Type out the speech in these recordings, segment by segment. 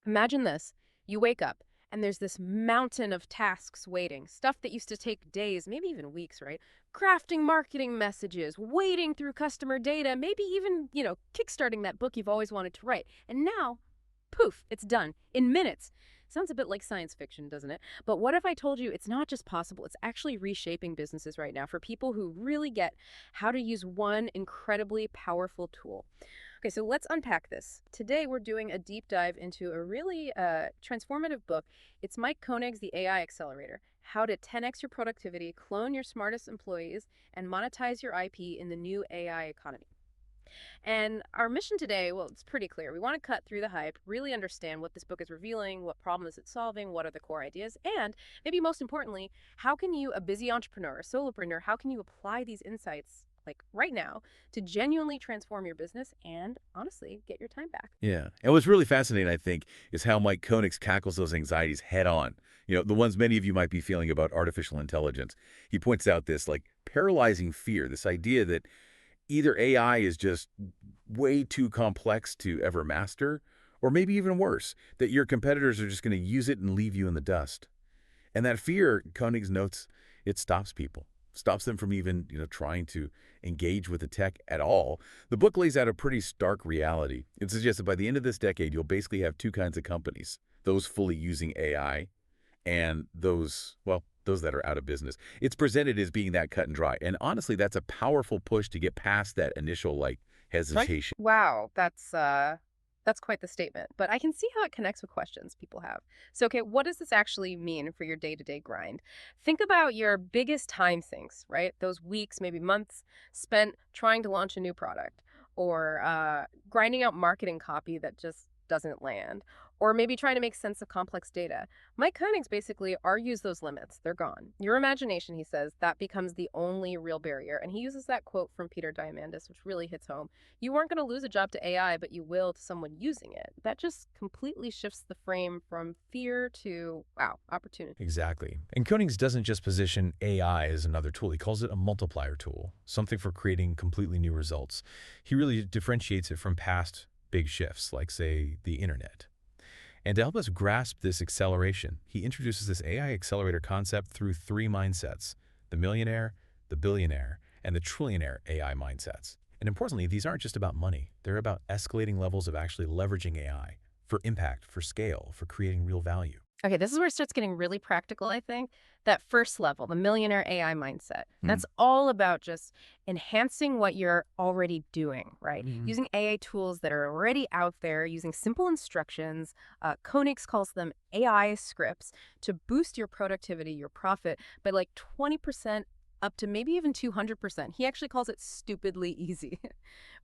Imagine this. You wake up and there's this mountain of tasks waiting, stuff that used to take days, maybe even weeks, right? Crafting marketing messages, wading through customer data, maybe even, kickstarting that book you've always wanted to write. And now, poof, it's done in minutes. Sounds a bit like science fiction, doesn't it? But what if I told you it's not just possible, it's actually reshaping businesses right now for people who really get how to use one incredibly powerful tool. Okay, so let's unpack this. Today, we're doing a deep dive into a really transformative book. It's Mike Koenigs' The AI Accelerator, How to 10x Your Productivity, Clone Your Smartest Employees, and Monetize Your IP in the New AI Economy. And our mission today, well, it's pretty clear. We want to cut through the hype, really understand what this book is revealing, what problems it's solving, what are the core ideas, and maybe most importantly, how can you, a busy entrepreneur, a solopreneur, how can you apply these insights like right now to genuinely transform your business and honestly get your time back? Yeah. And what's really fascinating, I think, is how Mike Koenigs tackles those anxieties head on. The ones many of you might be feeling about artificial intelligence. He points out this like paralyzing fear, this idea that either AI is just way too complex to ever master, or maybe even worse, that your competitors are just going to use it and leave you in the dust. And that fear, Koenigs notes, it stops people, stops them from even, trying to engage with the tech at all. The book lays out a pretty stark reality. It suggests that by the end of this decade, you'll basically have two kinds of companies, those fully using AI and those that are out of business. It's presented as being that cut and dry. And honestly, that's a powerful push to get past that initial, hesitation. Wow, that's quite the statement. But I can see how it connects with questions people have. So, okay, what does this actually mean for your day-to-day grind? Think about your biggest time sinks, right? Those weeks, maybe months spent trying to launch a new product or grinding out marketing copy that just doesn't land, or maybe trying to make sense of complex data. Mike Koenigs basically argues those limits. They're gone. Your imagination, he says, that becomes the only real barrier. And he uses that quote from Peter Diamandis, which really hits home. You weren't going to lose a job to AI, but you will to someone using it. That just completely shifts the frame from fear to, wow, opportunity. Exactly. And Koenigs doesn't just position AI as another tool. He calls it a multiplier tool, something for creating completely new results. He really differentiates it from past big shifts, like, say, the internet. And to help us grasp this acceleration, he introduces this AI accelerator concept through three mindsets: the millionaire, the billionaire, and the trillionaire AI mindsets. And importantly, these aren't just about money. They're about escalating levels of actually leveraging AI for impact, for scale, for creating real value. Okay, this is where it starts getting really practical, I think. That first level, the millionaire AI mindset, that's all about just enhancing what you're already doing, right? Using AI tools that are already out there, using simple instructions. Koenigs calls them AI scripts to boost your productivity, your profit by like 20% up to maybe even 200%. He actually calls it stupidly easy,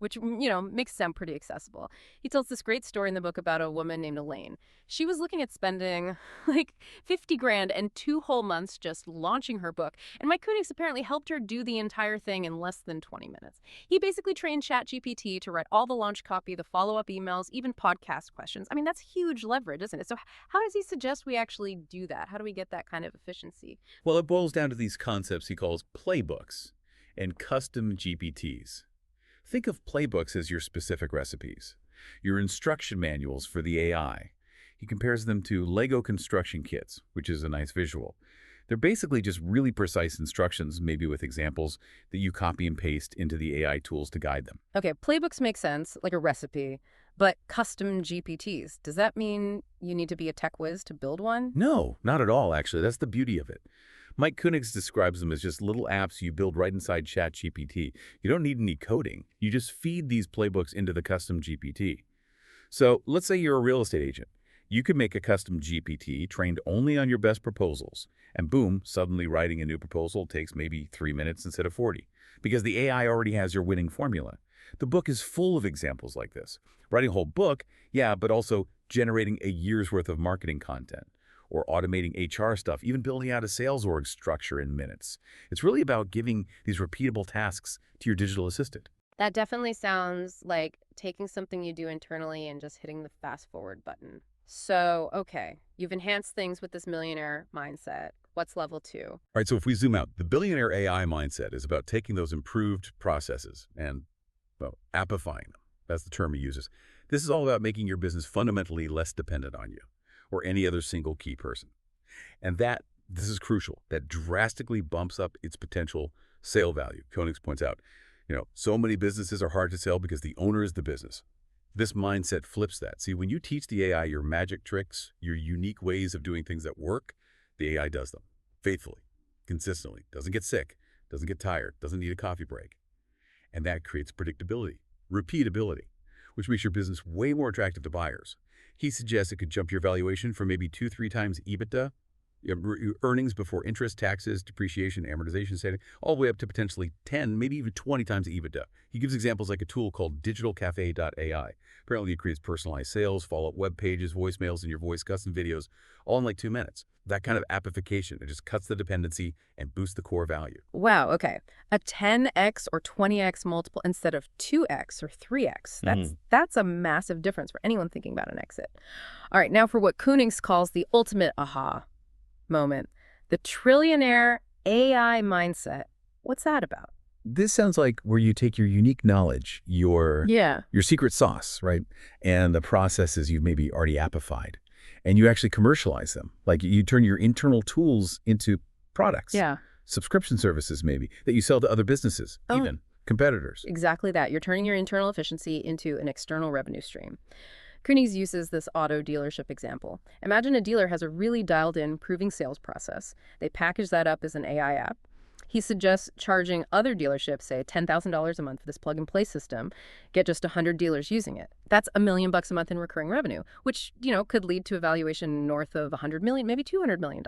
which, makes it sound pretty accessible. He tells this great story in the book about a woman named Elaine. She was looking at spending like 50 grand and 2 whole months just launching her book. And Mike Koenigs apparently helped her do the entire thing in less than 20 minutes. He basically trained ChatGPT to write all the launch copy, the follow-up emails, even podcast questions. I mean, that's huge leverage, isn't it? So how does he suggest we actually do that? How do we get that kind of efficiency? Well, it boils down to these concepts he calls playbooks and custom GPTs. Think of playbooks as your specific recipes, your instruction manuals for the AI. He compares them to Lego construction kits, which is a nice visual. They're basically just really precise instructions, maybe with examples that you copy and paste into the AI tools to guide them. Okay, playbooks make sense, like a recipe, but custom GPTs, does that mean you need to be a tech whiz to build one? No, not at all, actually. That's the beauty of it. Mike Koenigs describes them as just little apps you build right inside ChatGPT. You don't need any coding. You just feed these playbooks into the custom GPT. So let's say you're a real estate agent. You could make a custom GPT trained only on your best proposals, and boom, suddenly writing a new proposal takes maybe 3 minutes instead of 40, because the AI already has your winning formula. The book is full of examples like this. Writing a whole book, yeah, but also generating a year's worth of marketing content, or automating HR stuff, even building out a sales org structure in minutes. It's really about giving these repeatable tasks to your digital assistant. That definitely sounds like taking something you do internally and just hitting the fast forward button. So, okay, you've enhanced things with this millionaire mindset. What's level 2? All right, so if we zoom out, the billionaire AI mindset is about taking those improved processes and, well, appifying them. That's the term he uses. This is all about making your business fundamentally less dependent on you or any other single key person. And this is crucial, that drastically bumps up its potential sale value. Koenigs points out, so many businesses are hard to sell because the owner is the business. This mindset flips that. See, when you teach the AI your magic tricks, your unique ways of doing things that work, the AI does them faithfully, consistently, doesn't get sick, doesn't get tired, doesn't need a coffee break. And that creates predictability, repeatability, which makes your business way more attractive to buyers. He suggests it could jump your valuation from maybe 2-3 times EBITDA, earnings before interest, taxes, depreciation, amortization, saving, all the way up to potentially 10, maybe even 20 times EBITDA. He gives examples like a tool called digitalcafe.ai. Apparently, it creates personalized sales, follow-up web pages, voicemails, and your voice custom videos, all in like 2 minutes. That kind of appification, it just cuts the dependency and boosts the core value. Wow, okay. A 10x or 20x multiple instead of 2x or 3x. That's a massive difference for anyone thinking about an exit. All right, now for what Koenigs calls the ultimate aha moment, the Trillionaire AI mindset. What's that about? This sounds like where you take your unique knowledge, your secret sauce, right? And the processes you've maybe already appified, and you actually commercialize them. Like you turn your internal tools into products. Yeah. Subscription services maybe that you sell to other businesses, even competitors. Exactly that. You're turning your internal efficiency into an external revenue stream. Koenigs uses this auto dealership example. Imagine a dealer has a really dialed-in proving sales process. They package that up as an AI app. He suggests charging other dealerships, say, $10,000 a month for this plug-and-play system, get just 100 dealers using it. That's $1 million a month in recurring revenue, which, could lead to a valuation north of $100 million, maybe $200 million.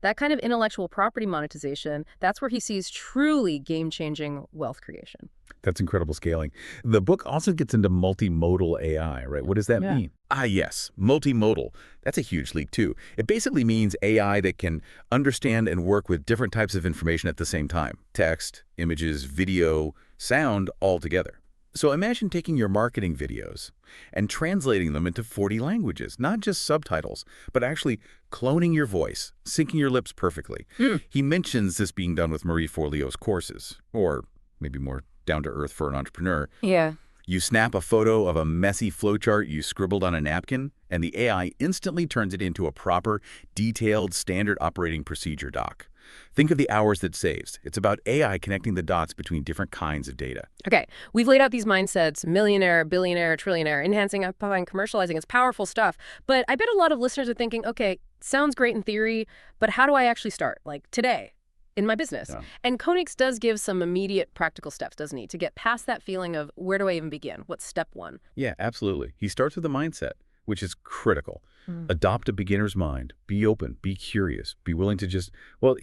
That kind of intellectual property monetization, that's where he sees truly game-changing wealth creation. That's incredible scaling. The book also gets into multimodal AI, right? What does that mean? Yes, multimodal. That's a huge leap too. It basically means AI that can understand and work with different types of information at the same time. Text, images, video, sound, all together. So imagine taking your marketing videos and translating them into 40 languages, not just subtitles, but actually cloning your voice, syncing your lips perfectly. He mentions this being done with Marie Forleo's courses, or maybe more down to earth for an entrepreneur. Yeah. You snap a photo of a messy flowchart you scribbled on a napkin, and the AI instantly turns it into a proper, detailed, standard operating procedure doc. Think of the hours that saves. It's about AI connecting the dots between different kinds of data. Okay, we've laid out these mindsets, millionaire, billionaire, trillionaire, enhancing, amplifying, commercializing. It's powerful stuff. But I bet a lot of listeners are thinking, okay, sounds great in theory, but how do I actually start? Like today, in my business. Yeah. And Koenigs does give some immediate practical steps, doesn't he, to get past that feeling of where do I even begin? What's step one? Yeah, absolutely. He starts with the mindset, which is critical. Adopt a beginner's mind. Be open. Be curious. Be willing to just,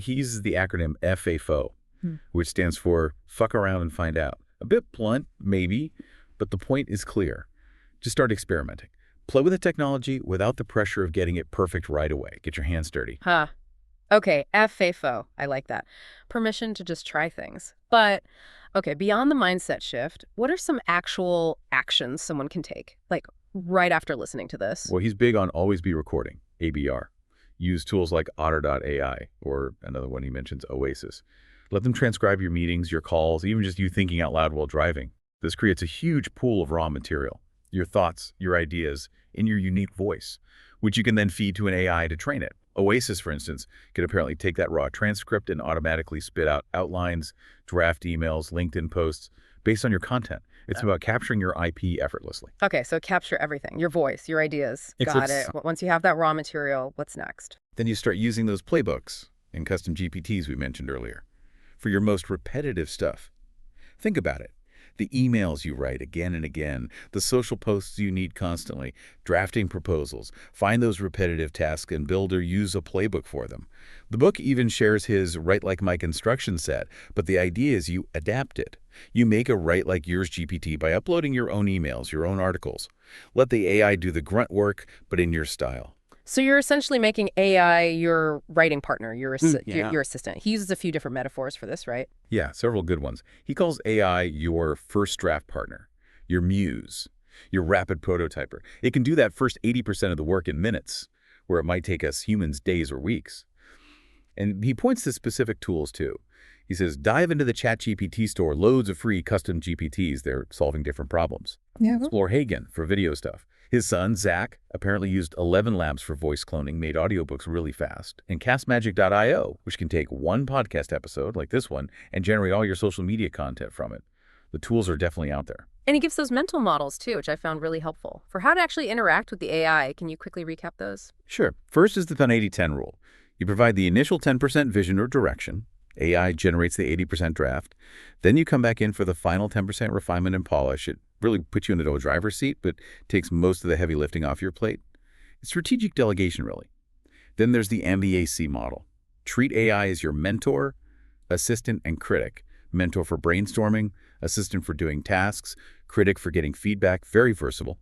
he uses the acronym FAFO, which stands for fuck around and find out. A bit blunt, maybe, but the point is clear. Just start experimenting. Play with the technology without the pressure of getting it perfect right away. Get your hands dirty. Okay, FAFO. I like that. Permission to just try things. But, okay, beyond the mindset shift, what are some actual actions someone can take? Like, right after listening to this? Well, he's big on always be recording, ABR. Use tools like Otter.ai, or another one he mentions, Oasis. Let them transcribe your meetings, your calls, even just you thinking out loud while driving. This creates a huge pool of raw material, your thoughts, your ideas, in your unique voice, which you can then feed to an AI to train it. Oasis, for instance, can apparently take that raw transcript and automatically spit out outlines, draft emails, LinkedIn posts based on your content. It's about capturing your IP effortlessly. Okay, so capture everything, your voice, your ideas. Got it. Once you have that raw material, what's next? Then you start using those playbooks and custom GPTs we mentioned earlier for your most repetitive stuff. Think about it. The emails you write again and again, the social posts you need constantly, drafting proposals. Find those repetitive tasks and build or use a playbook for them. The book even shares his Write Like Mike instruction set, but the idea is you adapt it. You make a Write Like Yours GPT by uploading your own emails, your own articles. Let the AI do the grunt work, but in your style. So you're essentially making AI your writing partner, your assistant. He uses a few different metaphors for this, right? Yeah, several good ones. He calls AI your first draft partner, your muse, your rapid prototyper. It can do that first 80% of the work in minutes, where it might take us humans days or weeks. And he points to specific tools, too. He says, dive into the ChatGPT store, loads of free custom GPTs. They're solving different problems. Yeah. Explore Hagen for video stuff. His son, Zach, apparently used 11 labs for voice cloning, made audiobooks really fast. And castmagic.io, which can take one podcast episode, like this one, and generate all your social media content from it. The tools are definitely out there. And he gives those mental models, too, which I found really helpful. For how to actually interact with the AI, can you quickly recap those? Sure. First is the 10-80-10 rule. You provide the initial 10% vision or direction. AI generates the 80% draft. Then you come back in for the final 10% refinement and polish. It really puts you into a driver's seat, but takes most of the heavy lifting off your plate. It's strategic delegation, really. Then there's the MBAC model. Treat AI as your mentor, assistant, and critic. Mentor for brainstorming, assistant for doing tasks, critic for getting feedback, very versatile.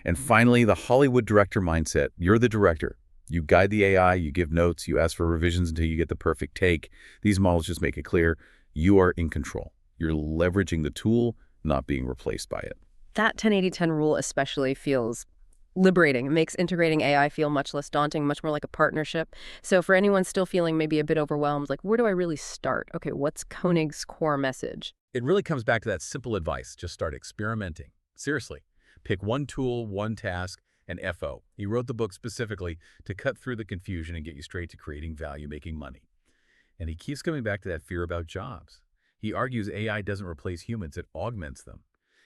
And finally, the Hollywood director mindset. You're the director. You guide the AI, you give notes, you ask for revisions until you get the perfect take. These models just make it clear you are in control. You're leveraging the tool, not being replaced by it. That 10-80-10 rule especially feels liberating. It makes integrating AI feel much less daunting, much more like a partnership. So for anyone still feeling maybe a bit overwhelmed, like, where do I really start? Okay, what's Koenigs' core message? It really comes back to that simple advice. Just start experimenting. Seriously. Pick one tool, one task, and FO. He wrote the book specifically to cut through the confusion and get you straight to creating value, making money. And he keeps coming back to that fear about jobs. He argues AI doesn't replace humans, it augments them.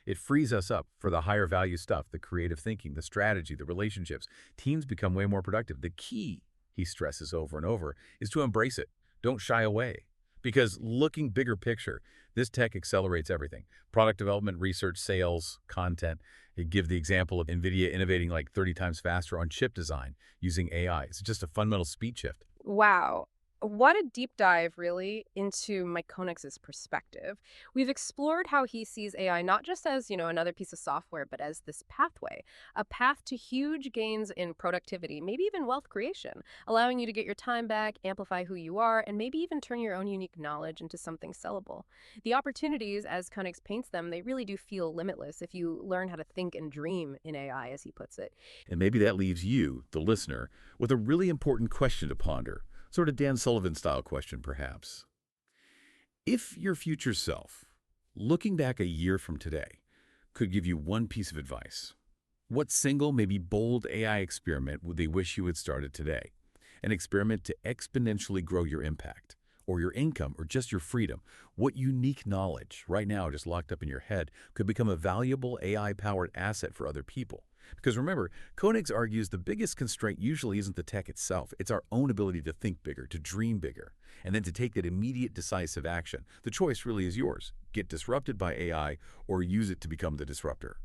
It frees us up for the higher value stuff, the creative thinking, the strategy, the relationships. Teams become way more productive. The key, he stresses over and over, is to embrace it. Don't shy away. Because looking bigger picture, this tech accelerates everything. Product development, research, sales, content. They give the example of NVIDIA innovating like 30 times faster on chip design using AI. It's just a fundamental speed shift. Wow. What a deep dive, really, into Mike Koenigs' perspective. We've explored how he sees AI not just as, another piece of software, but as this pathway, a path to huge gains in productivity, maybe even wealth creation, allowing you to get your time back, amplify who you are, and maybe even turn your own unique knowledge into something sellable. The opportunities, as Koenigs paints them, they really do feel limitless if you learn how to think and dream in AI, as he puts it. And maybe that leaves you, the listener, with a really important question to ponder. Sort of Dan Sullivan-style question, perhaps. If your future self, looking back a year from today, could give you one piece of advice, what single, maybe bold AI experiment would they wish you had started today? An experiment to exponentially grow your impact, or your income, or just your freedom. What unique knowledge, right now just locked up in your head, could become a valuable AI-powered asset for other people? Because remember, Koenigs argues the biggest constraint usually isn't the tech itself. It's our own ability to think bigger, to dream bigger, and then to take that immediate decisive action. The choice really is yours. Get disrupted by AI or use it to become the disruptor.